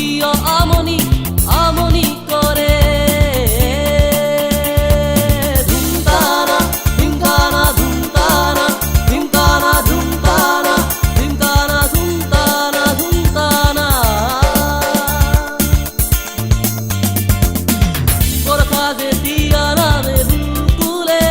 কিয় আমনি আমনি কৰে ধুমতানা ধিমতানা ধুমতানা ধিমতানা ধুমতানা ধিমতানা ধুমতানা ধুমতানা গোৰখা যে দিয়া নামে দুকুলে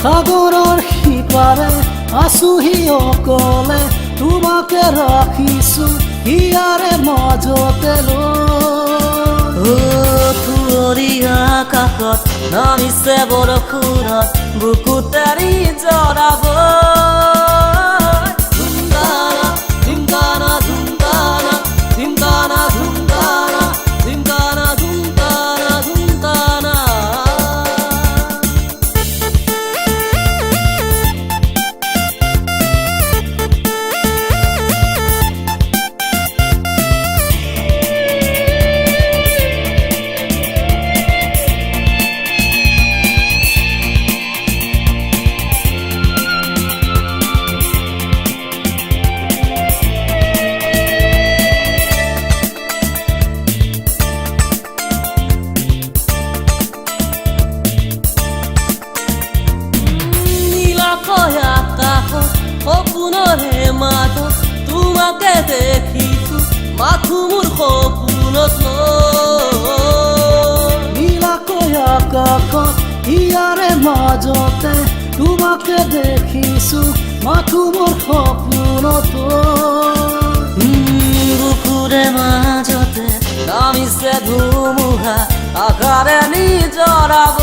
সাগৰৰ সিপাৰে আছোহি অকলে তোমাকে ৰাখিছো হিয়াৰে মাজতে কুঁৱলীয়া আকাশত নামিছে বৰষুণত বুকুত এৰি জৰাব ধুমতানা ধিমতানা ধুমতানা ধিমতানা ধুমতানা ধিমতানা ধুমতানা ধুমতানা সপোনৰে মাজত তোমাকে দেখিছো মাথো মোৰ সপোনত নীলাকৈ আকাশত হিয়াৰে মাজতে তোমাকে দেখিছো মাথো মোৰ সপোনত বুকুৰে মাজতে নামিছে ধুমুহা আকাৰে নিজৰাব